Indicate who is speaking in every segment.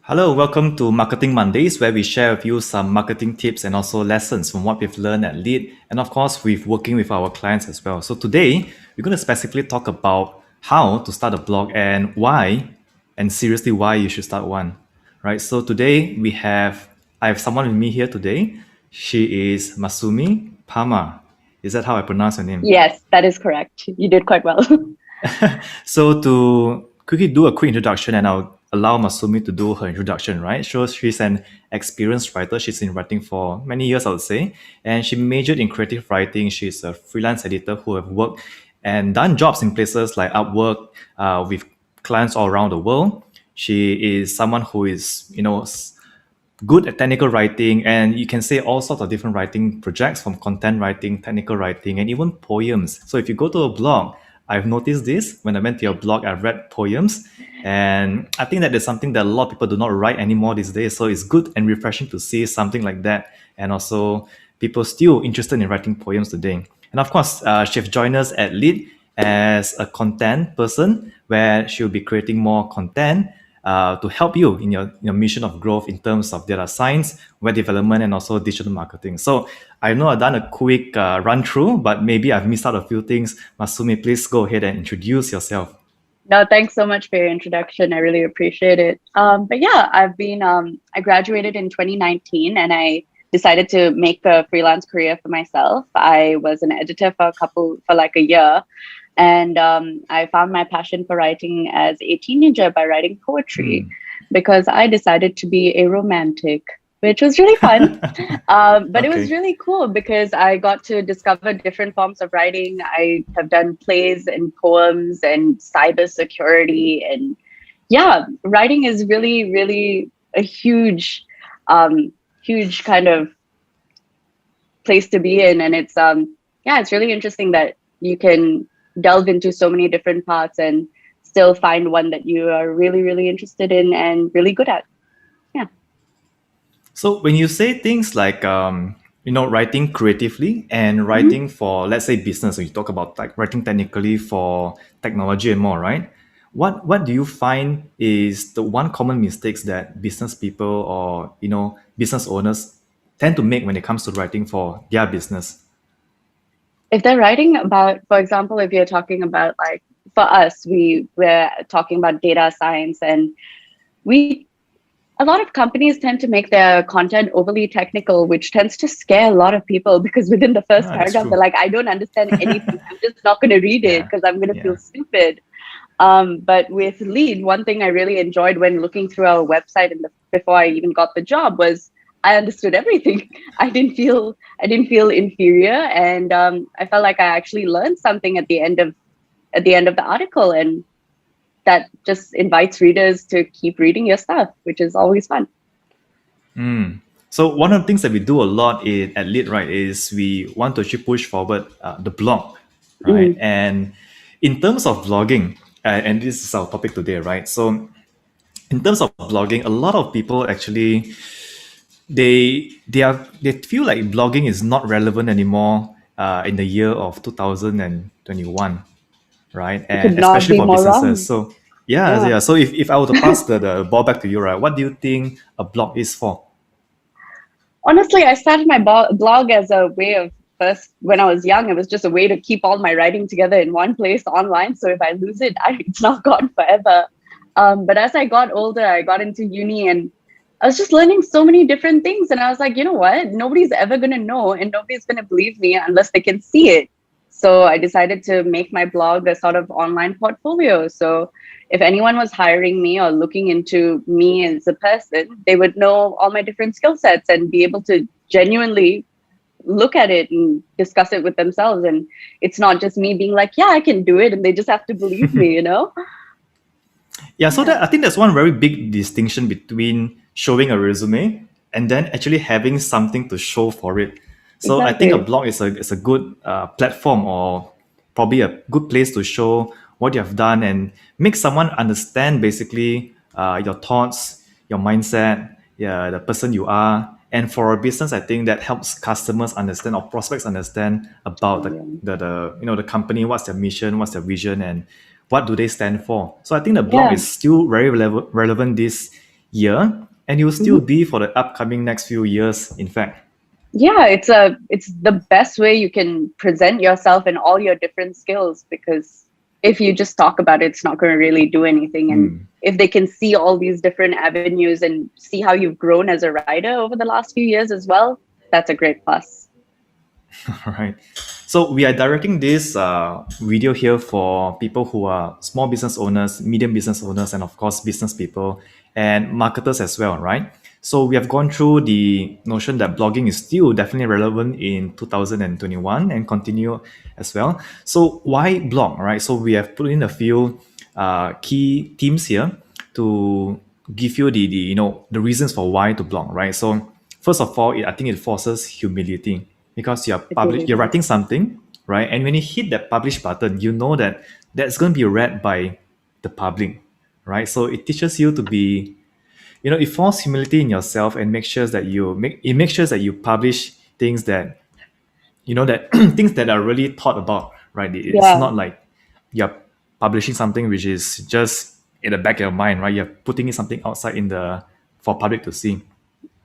Speaker 1: Hello, welcome to Marketing Mondays, where we share with you some marketing tips and also lessons from what we've learned at Lead, and of course, we've working with our clients as well. So today, we're going to specifically talk about how to start a blog and why, and seriously, why you should start one. Right. So today I have someone with me here today. She is Masumi Pama. Is that how I pronounce her name?
Speaker 2: Yes, that is correct. You did quite well.
Speaker 1: So to quickly do a quick introduction, and I'll allow Masumi to do her introduction, right? So she's an experienced writer. She's been writing for many years, I would say, and she majored in creative writing. She's a freelance editor who have worked and done jobs in places like Upwork with clients all around the world. She is someone who is, good at technical writing, and you can say all sorts of different writing projects from content writing, technical writing, and even poems. So if you go to a blog, I've noticed this when I went to your blog. I've read poems, and I think that there's something that a lot of people do not write anymore these days. So it's good and refreshing to see something like that, and also people still interested in writing poems today. And of course, she have joined us at Lead as a content person, where she'll be creating more content to help you in your mission of growth in terms of data science, web development, and also digital marketing. So I know I've done a quick run through, but maybe I've missed out a few things. Masumi, please go ahead and introduce yourself.
Speaker 2: No, thanks so much for your introduction. I really appreciate it. But yeah, I graduated in 2019 and I decided to make a freelance career for myself. I was an editor for like a year. And I found my passion for writing as a teenager by writing poetry because I decided to be a romantic, which was really fun. But it was
Speaker 1: Okay.
Speaker 2: really cool because I got to discover different forms of writing. I have done plays and poems and cybersecurity. And yeah, writing is really, really a huge kind of place to be in. And it's really interesting that you can delve into so many different parts and still find one that you are really, really interested in and really good at. Yeah.
Speaker 1: So when you say things like writing creatively and
Speaker 2: Mhm.
Speaker 1: writing for, let's say, business, so you talk about like writing technically for technology and more, right? What do you find is the one common mistakes that business people or business owners tend to make when it comes to writing for their business?
Speaker 2: If they're writing about, for example, if you're talking about like for us, we're talking about data science and we a lot of companies tend to make their content overly technical, which tends to scare a lot of people because within the first
Speaker 1: Ah, that's
Speaker 2: paragraph, they're
Speaker 1: true.
Speaker 2: like, I don't understand anything. I'm just not going to read it
Speaker 1: Yeah,
Speaker 2: because I'm going to feel
Speaker 1: yeah.
Speaker 2: stupid. But with Lead, one thing I really enjoyed when looking through our website before I even got the job was I understood everything. I didn't feel inferior, and I felt like I actually learned something at the end of the article, and that just invites readers to keep reading your stuff, which is always fun.
Speaker 1: So one of the things that we do a lot at Lead, right, is we want to actually push forward the blog, right?
Speaker 2: Mm.
Speaker 1: And in terms of blogging, and this is our topic today, right? So in terms of blogging, a lot of people actually they feel like blogging is not relevant anymore in the year of 2021, right?
Speaker 2: You could
Speaker 1: And
Speaker 2: not
Speaker 1: especially
Speaker 2: be
Speaker 1: for
Speaker 2: more
Speaker 1: businesses.
Speaker 2: wrong.
Speaker 1: So yeah,
Speaker 2: Yeah.
Speaker 1: yeah. So if I were to pass the ball back to you, right, what do you think a blog is for?
Speaker 2: Honestly, I started my blog as a way of first, when I was young, it was just a way to keep all my writing together in one place online. So if I lose it, it's not gone forever. But as I got older, I got into uni and I was just learning so many different things. And I was like, you know what? Nobody's ever going to know and nobody's going to believe me unless they can see it. So I decided to make my blog a sort of online portfolio. So if anyone was hiring me or looking into me as a person, they would know all my different skill sets and be able to genuinely look at it and discuss it with themselves. And it's not just me being like, yeah, I can do it. And they just have to believe me, you know?
Speaker 1: Yeah, so
Speaker 2: Yeah,
Speaker 1: that I think that's one very big distinction between showing a resume and then actually having something to show for it. So I think a
Speaker 2: exactly.
Speaker 1: blog is a good platform or probably a good place to show what you have done and make someone understand basically your thoughts, your mindset, yeah, the person you are. And for a business, I think that helps customers understand or prospects understand about
Speaker 2: Yeah.
Speaker 1: the company, what's their mission, what's their vision, and what do they stand for. So I think the blog
Speaker 2: Yeah.
Speaker 1: is still very relevant these year, and it will still
Speaker 2: Mhm.
Speaker 1: be for the upcoming next few years, in fact.
Speaker 2: Yeah, it's the best way you can present yourself and all your different skills, because if you just talk about it, it's not going to really do anything. And if they can see all these different avenues and see how you've grown as a writer over the last few years as well, that's a great plus.
Speaker 1: Right. So we are directing this video here for people who are small business owners, medium business owners, and of course business people and marketers as well, right? So we have gone through the notion that blogging is still definitely relevant in 2021 and continue as well. So why blog, right? So we have put in a few key themes here to give you the reasons for why to blog, right? So first of all, I think it forces humility because
Speaker 2: It really
Speaker 1: you're writing
Speaker 2: does.
Speaker 1: something, right? And when you hit that publish button, you know that that's going to be read by the public, right? So it teaches you to be, it forces humility in yourself and makes sure that you publish things that that things that are really thought about, right? It's
Speaker 2: Yeah.
Speaker 1: not like you're publishing something which is just in the back of your mind, right? You're putting it something outside in the for public to see.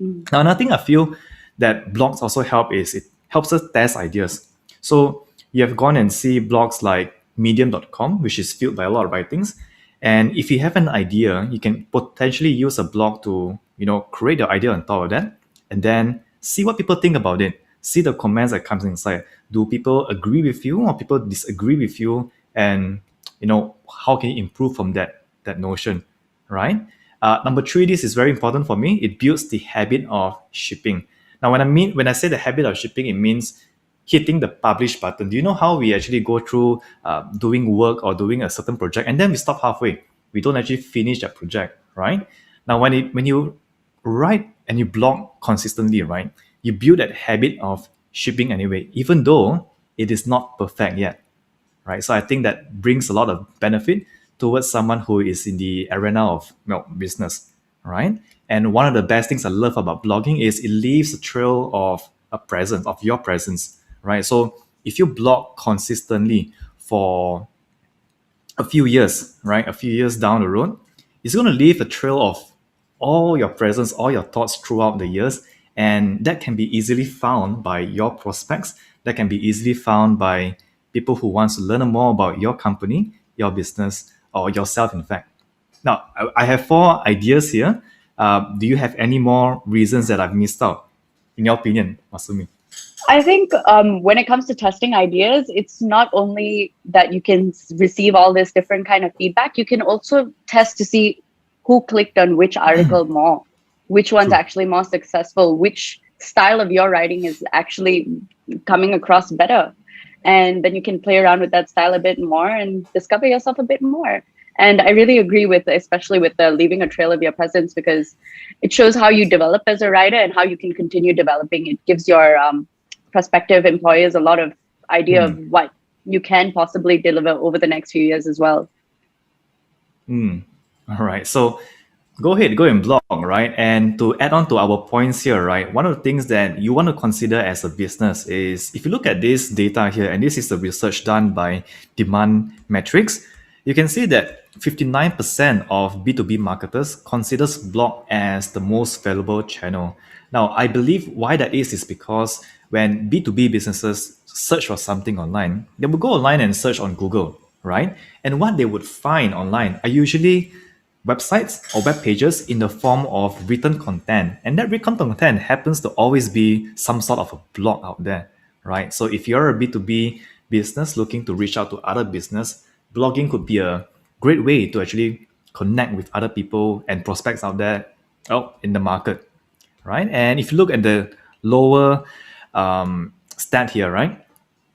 Speaker 2: Mm.
Speaker 1: Now, another thing I feel that blogs also help is it helps us test ideas. So you have gone and see blogs like medium.com, which is filled by a lot of writings. And if you have an idea, you can potentially use a blog to, create your idea on top of that and then see what people think about it. See the comments that comes inside. Do people agree with you or people disagree with you? And how can you improve from that notion, right? Number three, this is very important for me. It builds the habit of shipping. Now, when I say the habit of shipping, it means hitting the publish button. Do you know how we actually go through doing work or doing a certain project and then we stop halfway? We don't actually finish that project, right? Now, when you write and you blog consistently, right, you build that habit of shipping anyway, even though it is not perfect yet, right? So I think that brings a lot of benefit towards someone who is in the arena of business, right? And one of the best things I love about blogging is it leaves a trail of your presence, right? So if you blog consistently for a few years, right? A few years down the road, it's going to leave a trail of all your presence, all your thoughts throughout the years. And that can be easily found by your prospects. That can be easily found by people who wants to learn more about your company, your business, or yourself, in fact. Now, I have four ideas here. Do you have any more reasons that I've missed out, in your opinion, Masumi?
Speaker 2: I think when it comes to testing ideas, it's not only that you can receive all this different kind of feedback, you can also test to see who clicked on which article more, which one's
Speaker 1: True.
Speaker 2: actually more successful, which style of your writing is actually coming across better. And then you can play around with that style a bit more and discover yourself a bit more. And I really agree with, especially with the leaving a trail of your presence, because it shows how you develop as a writer and how you can continue developing. It gives your prospective employers a lot of idea of what you can possibly deliver over the next few years as well.
Speaker 1: All right. So go and blog, right? And to add on to our points here, right? One of the things that you want to consider as a business is if you look at this data here, and this is the research done by Demand Metrics, you can see that 59% of B2B marketers considers blog as the most valuable channel. Now, I believe why that is because when B2B businesses search for something online, they will go online and search on Google, right? And what they would find online are usually websites or web pages in the form of written content. And that written content happens to always be some sort of a blog out there, right? So if you're a B2B business looking to reach out to other business, blogging could be a great way to actually connect with other people and prospects out there in the market, right? And if you look at the lower stat here, right?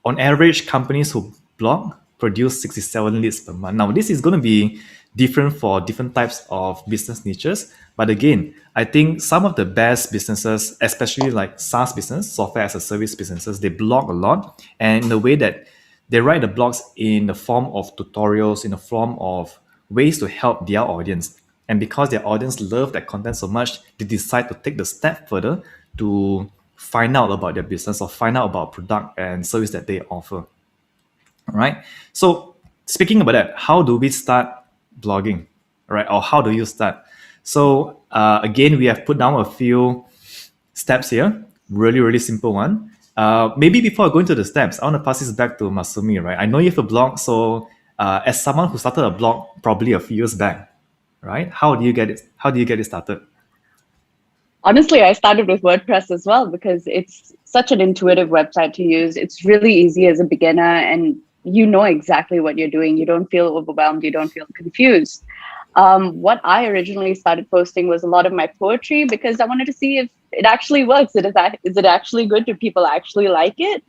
Speaker 1: On average, companies who blog produce 67 leads per month. Now, this is going to be different for different types of business niches. But again, I think some of the best businesses, especially like SaaS business, software as a service businesses, they blog a lot. And in the way that they write the blogs in the form of tutorials, in the form of ways to help their audience. And because their audience love that content so much, they decide to take the step further to find out about their business or find out about product and service that they offer. All right. So speaking about that, how do we start blogging? Right? Or how do you start? So again, we have put down a few steps here. Really, really simple one. Maybe before I go into the steps, I want to pass this back to Masumi, right? I know you have a blog, so as someone who started a blog probably a few years back, right? How do you get it? How do you get it started?
Speaker 2: Honestly, I started with WordPress as well because it's such an intuitive website to use. It's really easy as a beginner, and you know exactly what you're doing. You don't feel overwhelmed. You don't feel confused. What I originally started posting was a lot of my poetry because I wanted to see if it actually works. Is it actually good? Do people actually like it?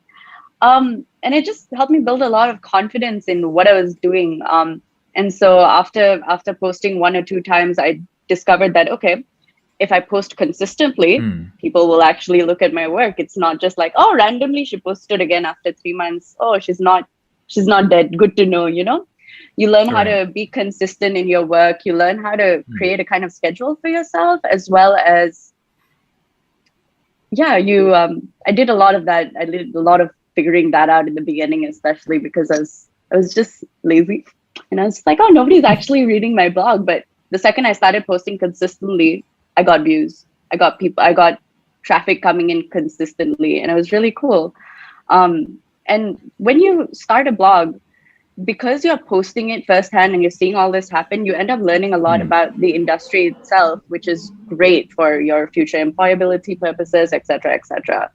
Speaker 2: And it just helped me build a lot of confidence in what I was doing. And so after posting one or two times, I discovered that okay, if I post consistently, people will actually look at my work. It's not just like, oh, randomly she posted again after 3 months. Oh, she's not dead. Good to know, You learn how
Speaker 1: Right.
Speaker 2: to be consistent in your work. You learn how to create a kind of schedule for yourself, as well as, yeah, I did a lot of that. I did a lot of figuring that out in the beginning, especially because I was just lazy. And I was like, oh, nobody's actually reading my blog. But the second I started posting consistently, I got views. I got traffic coming in consistently, and it was really cool. And when you start a blog, because you're posting it firsthand and you're seeing all this happen, you end up learning a lot about the industry itself, which is great for your future employability purposes, et cetera, et cetera.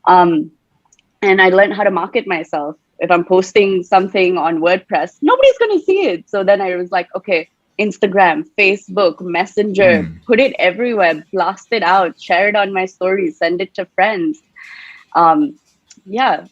Speaker 2: And I learned how to market myself. If I'm posting something on WordPress, nobody's going to see it. So then I was like, okay, Instagram, Facebook, Messenger, put it everywhere, blast it out, share it on my stories, send it to friends. Yeah.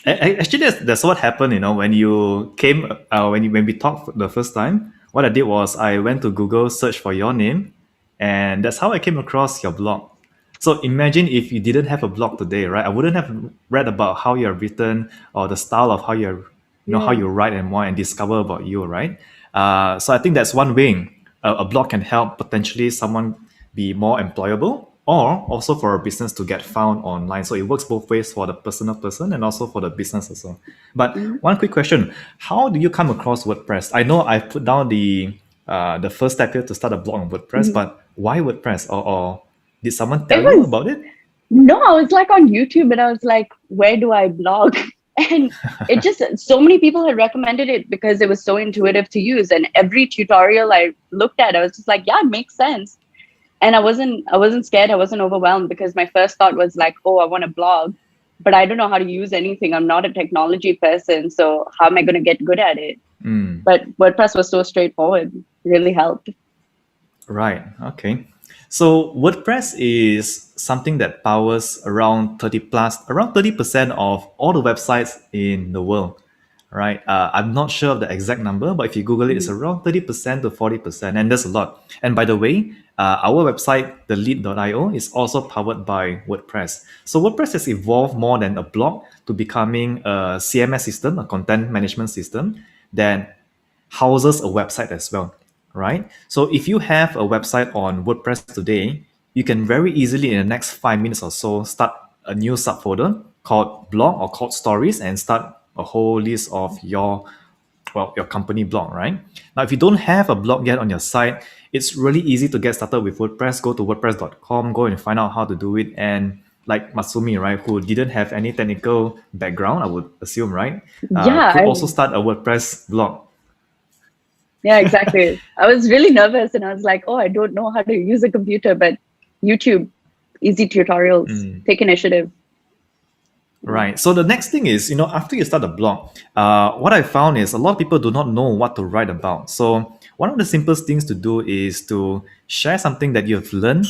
Speaker 1: Actually, that's what happened. When you came, when we talked the first time, what I did was I went to Google, search for your name, and that's how I came across your blog. So imagine if you didn't have a blog today, right? I wouldn't have read about how you have written or the style of how how
Speaker 2: Yeah.
Speaker 1: you write and more and discover about you, right? So I think that's one way a blog can help potentially someone be more employable or also for a business to get found online. So it works both ways for the personal person and also for the business as well. But
Speaker 2: Mhm.
Speaker 1: one quick question: how do you come across WordPress? I know I put down the first step here to start a blog on WordPress,
Speaker 2: Mhm.
Speaker 1: but why WordPress? Or did someone
Speaker 2: It
Speaker 1: tell you
Speaker 2: was
Speaker 1: about it?
Speaker 2: No, I was like on YouTube and I was like, where do I blog? And it just, so many people had recommended it because it was so intuitive to use. And every tutorial I looked at, I was just like, yeah, it makes sense. And I wasn't scared. I wasn't overwhelmed because my first thought was like, oh, I want to blog, but I don't know how to use anything. I'm not a technology person. So how am I going to get good at it? But WordPress was so straightforward, really helped.
Speaker 1: Right. Okay. So WordPress is something that powers around 30% of all the websites in the world. Right. I'm not sure of the exact number, but if you Google it, it's
Speaker 2: Mhm.
Speaker 1: around 30% to 40%, and that's a lot. And by the way, our website, thelead.io, is also powered by WordPress. So WordPress has evolved more than a blog to becoming a CMS system, a content management system that houses a website as well, right? So if you have a website on WordPress today, you can very easily in the next 5 minutes or so start a new subfolder called blog or called stories and start a whole list of your company blog, right? Now, if you don't have a blog yet on your site, it's really easy to get started with WordPress. Go to wordpress.com, go and find out how to do it. And like Masumi, right, who didn't have any technical background, I would assume, right,
Speaker 2: Yeah,
Speaker 1: could also start a WordPress blog.
Speaker 2: yeah, exactly. I was really nervous and I was like, oh, I don't know how to use a computer, but YouTube, easy tutorials, take initiative.
Speaker 1: Right. So the next thing is, after you start a blog, what I found is a lot of people do not know what to write about. So one of the simplest things to do is to share something that you have learned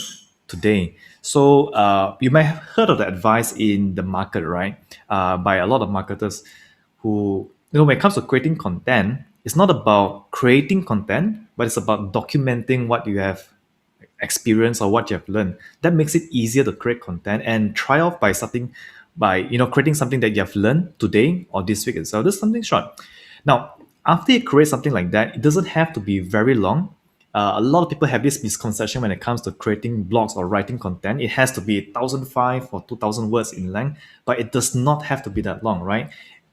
Speaker 1: today. So you might have heard of the advice in the market, right? By a lot of marketers who, when it comes to creating content, it's not about creating content, but it's about documenting what you have experience or what you have learned. That makes it easier to create content and try off by starting by creating something that you have learned today or this week itself. Just something short. Now, after you create something like that, it doesn't have to be very long. A lot of people have this misconception when it comes to creating blogs or writing content. It has to be 1,005 or 2,000 words in length, but it does not have to be that long, right?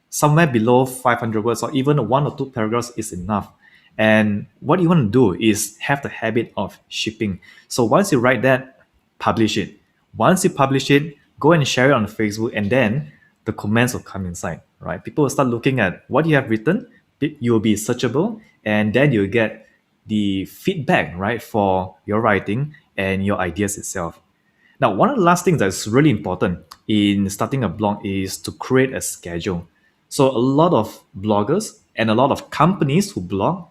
Speaker 1: Somewhere below 500 words or even one or two paragraphs is enough. And what you want to do is have the habit of shipping. So once you write that, publish it. Once you publish it, go and share it on Facebook, and then the comments will come inside, right? People will start looking at what you have written. You will be searchable, and then you'll get the feedback, right, for your writing and your ideas itself. Now, one of the last things that's really important in starting a blog is to create a schedule. So, a lot of bloggers and a lot of companies who blog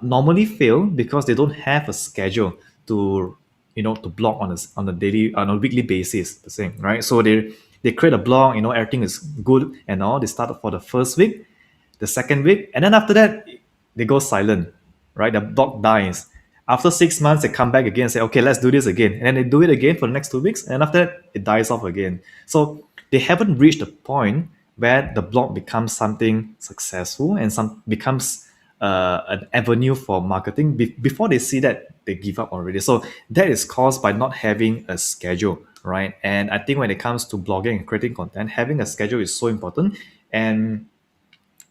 Speaker 1: normally fail because they don't have a schedule to, to blog on a daily, on a weekly basis. The same, right? So they create a blog. Everything is good and all. They start for the first week, the second week, and then after that they go silent, right? The blog dies. After 6 months, they come back again and say, okay, let's do this again. And then they do it again for the next 2 weeks. And after that, it dies off again. So they haven't reached the point where the blog becomes something successful and becomes an avenue for marketing. Before they see that, they give up already. So that is caused by not having a schedule, right? And I think when it comes to blogging and creating content, having a schedule is so important. And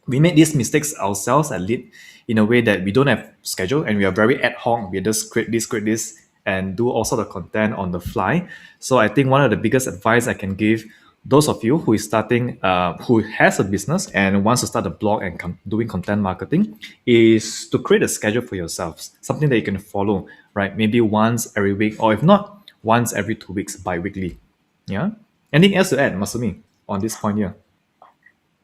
Speaker 1: we make these mistakes ourselves at lead in a way that we don't have schedule and we are very ad hoc. We just create this, and do all sort of content on the fly. So I think one of the biggest advice I can give those of you who is starting, who has a business and wants to start a blog and doing content marketing, is to create a schedule for yourselves, something that you can follow, right? Maybe once every week, or if not, once every 2 weeks, bi-weekly. Yeah. Anything else to add, Masumi, on this point here?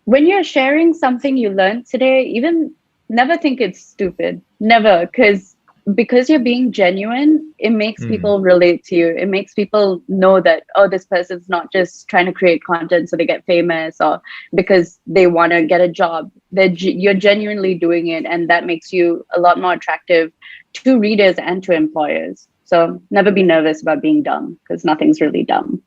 Speaker 2: When you're sharing something you learned today, even never think it's stupid. Never, because you're being genuine, it makes people relate to you. It makes people know that, oh, this person's not just trying to create content so they get famous or because they want to get a job. You're genuinely doing it, and that makes you a lot more attractive to readers and to employers. So never be nervous about being dumb, because nothing's really dumb.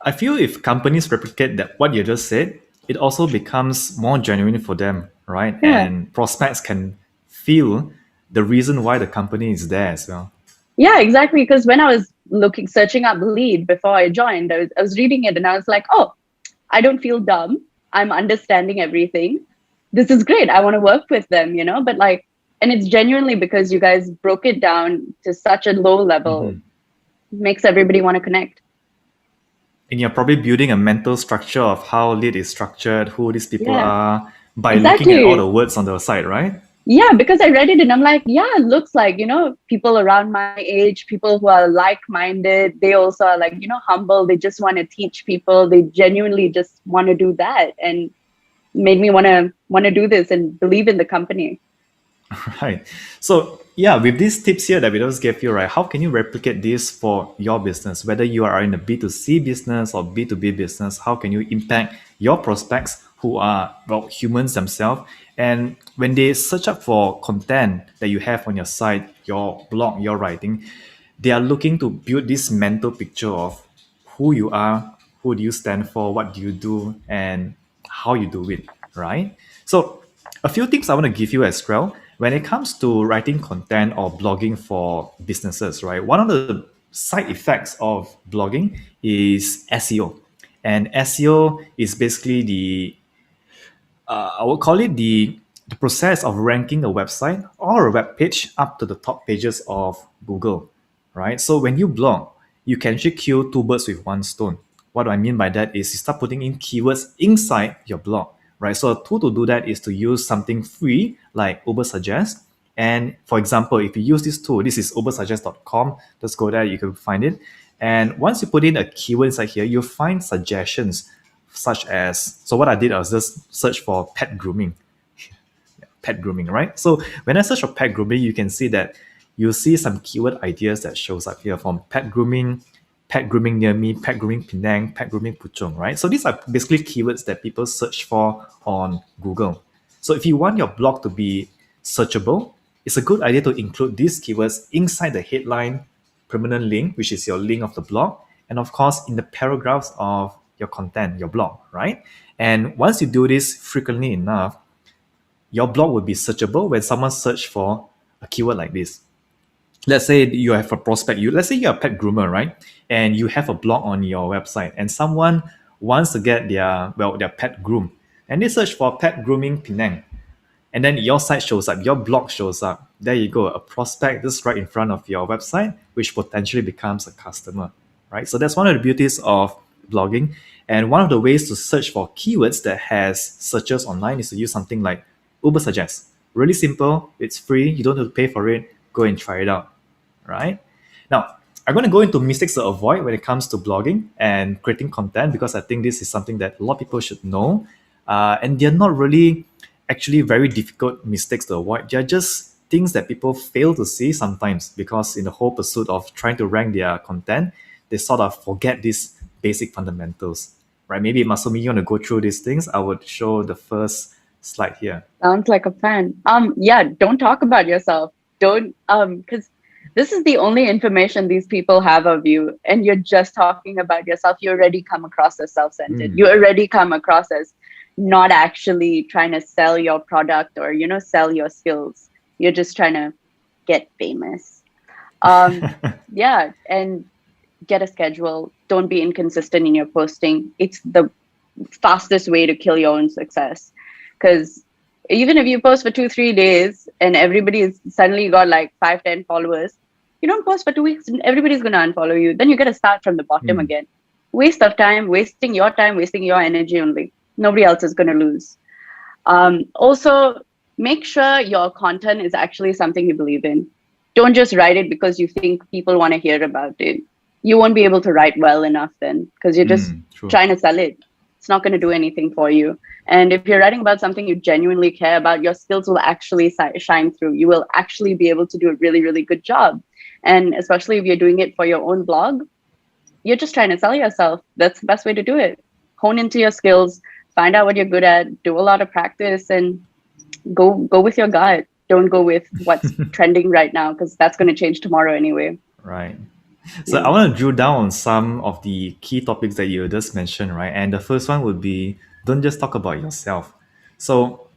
Speaker 1: I feel if companies replicate that what you just said, it also becomes more genuine for them, right?
Speaker 2: Yeah.
Speaker 1: And prospects can feel the reason why the company is there as well.
Speaker 2: Yeah, exactly. Because when I was searching up lead before I joined, I was reading it and I was like, oh, I don't feel dumb. I'm understanding everything. This is great. I want to work with them, but and it's genuinely because you guys broke it down to such a low level. It makes everybody want to connect.
Speaker 1: And you're probably building a mental structure of how lead is structured, who these people are, by
Speaker 2: Exactly.
Speaker 1: looking at all the words on the side, right?
Speaker 2: Yeah, because I read it and I'm like, yeah, it looks like, people around my age, people who are like-minded, they also are like, humble. They just want to teach people. They genuinely just want to do that, and made me want to do this and believe in the company.
Speaker 1: Right. So yeah, with these tips here that we just gave you, right, how can you replicate this for your business? Whether you are in a B2C business or B2B business, how can you impact your prospects who are, well, humans themselves? And when they search up for content that you have on your site, your blog, your writing, they are looking to build this mental picture of who you are, who do you stand for, what do you do, and how you do it, right? So a few tips I want to give you as well. When it comes to writing content or blogging for businesses, right? One of the side effects of blogging is SEO. And SEO is basically I would call it the process of ranking a website or a web page up to the top pages of Google, right? So when you blog, you can actually kill two birds with one stone. What do I mean by that is you start putting in keywords inside your blog, right? So a tool to do that is to use something free like Ubersuggest. And for example, if you use this tool, this is ubersuggest.com, just go there, you can find it. And once you put in a keyword inside here, you'll find suggestions such as, so what I did, I was just search for pet grooming. Pet grooming, right? So when I search for pet grooming, you can see that you'll see some keyword ideas that shows up here, from pet grooming near me, pet grooming Penang, pet grooming Puchong, right? So these are basically keywords that people search for on Google. So if you want your blog to be searchable, it's a good idea to include these keywords inside the headline, permanent link, which is your link of the blog, and of course in the paragraphs of your content, your blog, right? And once you do this frequently enough, your blog will be searchable when someone search for a keyword like this. Let's say you have a prospect, let's say you're a pet groomer, right? And you have a blog on your website and someone wants to get their pet groom, and they search for pet grooming Penang. and then your site shows up, your blog shows up. There you go, a prospect just right in front of your website, which potentially becomes a customer, right? So that's one of the beauties of blogging. And one of the ways to search for keywords that has searches online is to use something like Uber Suggest. Really simple, it's free, you don't have to pay for it. Go and try it out, right? Now, I'm going to go into mistakes to avoid when it comes to blogging and creating content, because I think this is something that a lot of people should know. And they're not really actually very difficult mistakes to avoid. They're just things that people fail to see sometimes, because in the whole pursuit of trying to rank their content, they sort of forget these basic fundamentals, right? Maybe Masumi, you want to go through these things? I would show the first slide here.
Speaker 2: Sounds like a plan. Yeah, don't talk about yourself. Don't, because this is the only information these people have of you, and you're just talking about yourself. You already come across as self-centered. You already come across as not actually trying to sell your product or, you know, sell your skills. You're just trying to get famous. Yeah, and get a schedule. Don't be inconsistent in your posting. It's the fastest way to kill your own success. Because even if you post for 2-3 days and everybody's suddenly got like 5-10 followers, you don't post for 2 weeks and everybody's going to unfollow you. Then you got to start from the bottom again. Waste of time, wasting your energy only. Nobody else is going to lose. Also, make sure your content is actually something you believe in. Don't just write it because you think people want to hear about it. You won't be able to write well enough then, because you're just trying to sell it. It's not going to do anything for you. And if you're writing about something you genuinely care about, your skills will actually shine through. You will actually be able to do a really, really good job. And especially if you're doing it for your own blog, you're just trying to sell yourself. That's the best way to do it. Hone into your skills, find out what you're good at, do a lot of practice, and go with your gut. Don't go with what's trending right now, because that's going to change tomorrow anyway.
Speaker 1: Right. So I want to drill down on some of the key topics that you just mentioned, right? And the first one would be, don't just talk about yourself. So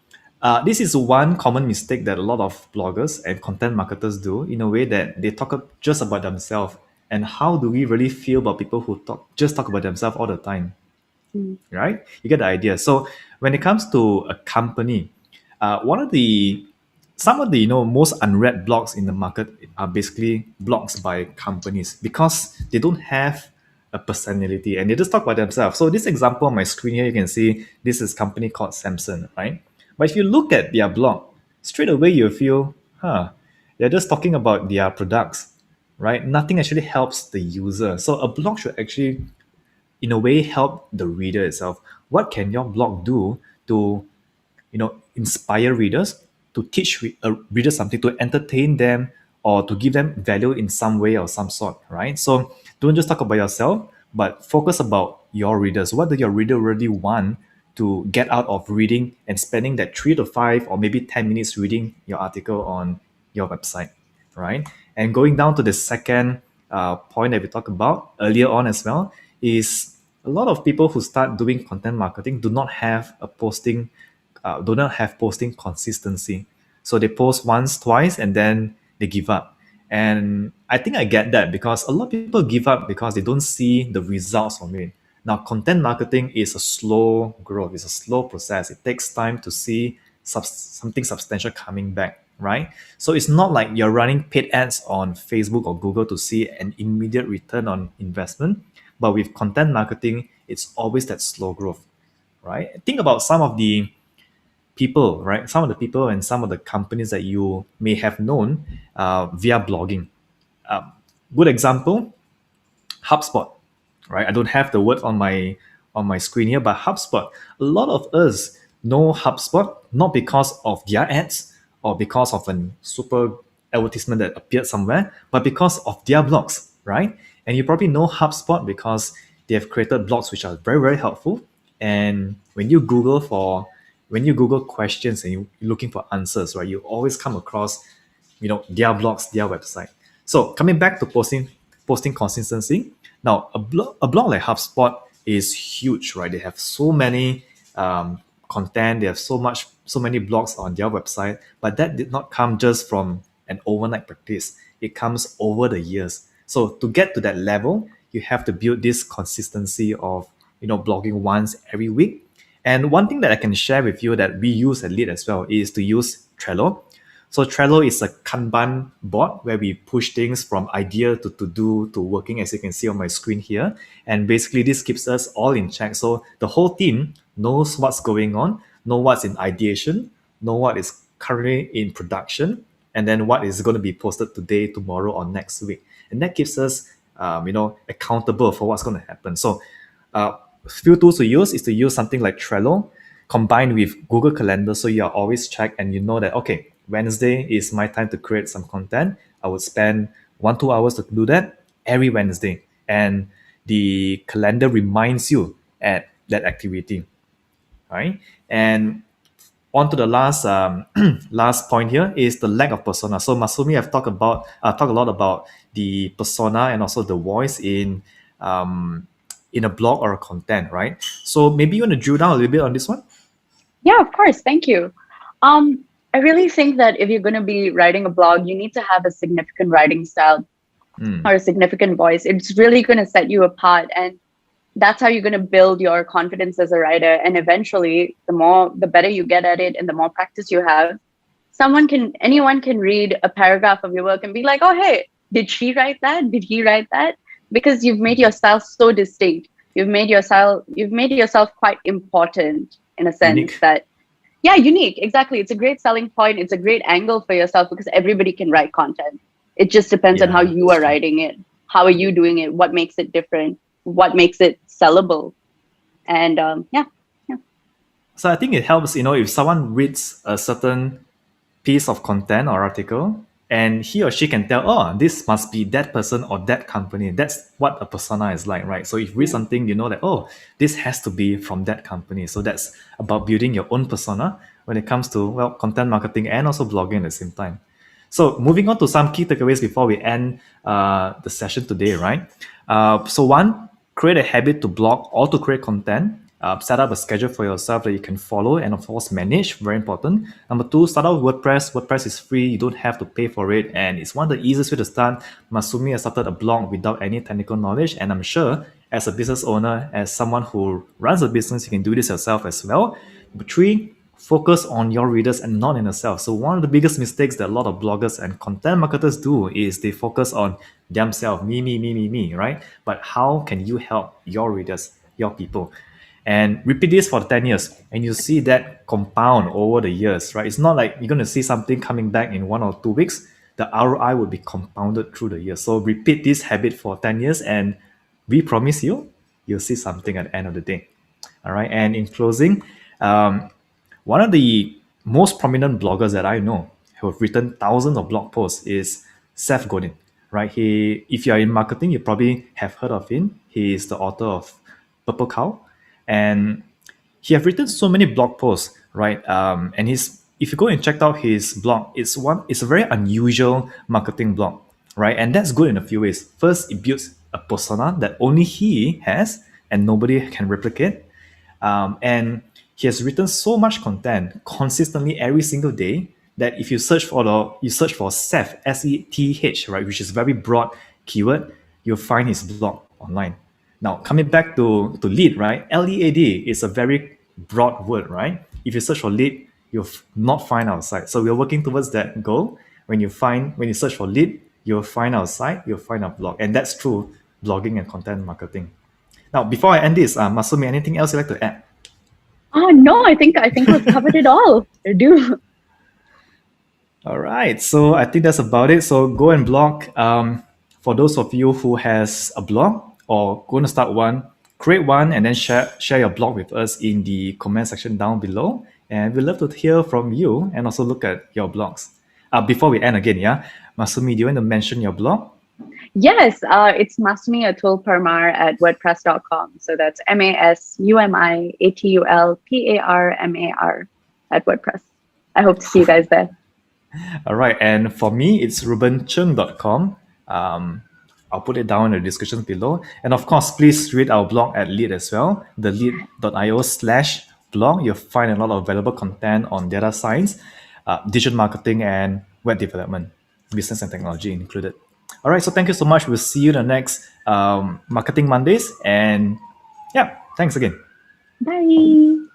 Speaker 1: this is one common mistake that a lot of bloggers and content marketers do, in a way that they just about themselves. And how do we really feel about people who just talk about themselves all the time? Right? You get the idea. So when it comes to a company, some of the most unread blogs in the market are basically blogs by companies, because they don't have a personality and they just talk about themselves. So this example on my screen here, you can see this is a company called Samsung, right? But if you look at their blog, straight away you feel, they're just talking about their products, right? Nothing actually helps the user. So a blog should actually, in a way, help the reader itself. What can your blog do to inspire readers, to teach readers something, to entertain them, or to give them value in some way or some sort, right? So don't just talk about yourself, but focus about your readers. What do your reader really want to get out of reading and spending that 3 to 5 or maybe 10 minutes reading your article on your website, right? And going down to the second point that we talked about earlier on as well, is a lot of people who start doing content marketing do not have posting consistency. So they post once, twice, and then they give up. And I think I get that, because a lot of people give up because they don't see the results from it. Now, content marketing is a slow growth, it's a slow process. It takes time to see something substantial coming back, right? So it's not like you're running paid ads on Facebook or Google to see an immediate return on investment. But with content marketing, it's always that slow growth, right? Think about some of the people, right? Some of the people and some of the companies that you may have known via blogging. Good example, HubSpot, right? I don't have the word on my screen here, but HubSpot. A lot of us know HubSpot not because of their ads or because of a super advertisement that appeared somewhere, but because of their blogs, right? And you probably know HubSpot because they have created blogs which are very, very helpful. And when you Google questions and you're looking for answers, right, you always come across, their blogs, their website. So coming back to posting consistency. Now, a blog like HubSpot is huge, right? They have so many content. They have so many blogs on their website, but that did not come just from an overnight practice. It comes over the years. So to get to that level, you have to build this consistency of blogging once every week. And one thing that I can share with you that we use at Lead as well is to use Trello. So Trello is a Kanban board where we push things from idea to do to working, as you can see on my screen here. And basically this keeps us all in check. So the whole team knows what's going on, know what's in ideation, know what is currently in production, and then what is going to be posted today, tomorrow, or next week. And that keeps us, accountable for what's going to happen. So few tools to use is to use something like Trello combined with Google Calendar, so you are always checked and you know that okay, Wednesday is my time to create some content. I would spend 1-2 hours to do that every Wednesday, and the calendar reminds you at that activity, right? And on to the last last point here is the lack of persona. So Masumi have talked a lot about the persona and also the voice in a blog or a content, right? So maybe you want to drill down a little bit on this one.
Speaker 2: Yeah, of course. Thank you. I really think that if you're going to be writing a blog, you need to have a significant writing style or a significant voice. It's really going to set you apart. And that's how you're going to build your confidence as a writer. And eventually, the better you get at it and the more practice you have, anyone can read a paragraph of your work and be like, oh, hey, did she write that? Did he write that? Because you've made your style so distinct. You've made yourself quite important in a sense
Speaker 1: Unique.
Speaker 2: that, yeah, unique. Exactly. It's a great selling point. It's a great angle for yourself because everybody can write content. It just depends on how
Speaker 1: Yeah,
Speaker 2: you
Speaker 1: that's
Speaker 2: are
Speaker 1: true.
Speaker 2: writing it. How are you doing it? What makes it different? What makes it sellable? And yeah.
Speaker 1: So I think it helps, if someone reads a certain piece of content or article and he or she can tell, oh, this must be that person or that company. That's what a persona is like, right? So if you read
Speaker 2: Yeah.
Speaker 1: something, you know that, oh, this has to be from that company. So that's about building your own persona when it comes to, well, content marketing and also blogging at the same time. So moving on to some key takeaways before we end the session today, right? So one, create a habit to blog or to create content. Set up a schedule for yourself that you can follow and of course manage. Very important. Number two, start out with WordPress. WordPress is free. You don't have to pay for it, and it's one of the easiest way to start. Masumi has started a blog without any technical knowledge, and I'm sure as a business owner, as someone who runs a business, you can do this yourself as well. Number three, focus on your readers and not in yourself. So one of the biggest mistakes that a lot of bloggers and content marketers do is they focus on themselves, me, right? But how can you help your readers, your people? And repeat this for 10 years, and you see that compound over the years, right? It's not like you're going to see something coming back in 1 or 2 weeks. The ROI will be compounded through the years. So repeat this habit for 10 years, and we promise you'll see something at the end of the day. All right. And in closing, one of the most prominent bloggers that I know who have written thousands of blog posts is Seth Godin, right? If you are in marketing, you probably have heard of him. He is the author of Purple Cow, and he have written so many blog posts, right? And if you go and check out his blog, it's a very unusual marketing blog, right? And that's good in a few ways. First, it builds a persona that only he has and nobody can replicate. And he has written so much content consistently every single day that if you search for Seth, Seth, right, which is a very broad keyword, you'll find his blog online. Now coming back to lead, right? LEAD is a very broad word, right? If you search for lead, you'll not find our site. So we're working towards that goal. When you search for lead, you'll find our site, you'll find our blog, and that's true blogging and content marketing. Now, before I end this, Masumi, anything else you'd like to add?
Speaker 2: Oh no, I think we've covered it all. I do.
Speaker 1: All right, so I think that's about it. So go and blog. For those of you who has a blog or going to start one, create one and then share your blog with us in the comment section down below. And we'd love to hear from you and also look at your blogs. Before we end again, yeah, Masumi, do you want to mention your blog?
Speaker 2: Yes, it's Masumi Atul Parmar at WordPress.com. So that's MASUMIATULPARMAR at WordPress. I hope to see you guys there.
Speaker 1: All right, and for me, it's rubencheng.com. I'll put it down in the description below. And of course, please read our blog at Lead as well, thelead.io/blog. You'll find a lot of valuable content on data science, digital marketing, and web development, business and technology included. All right, so thank you so much. We'll see you in the next Marketing Mondays. And yeah, thanks again.
Speaker 2: Bye.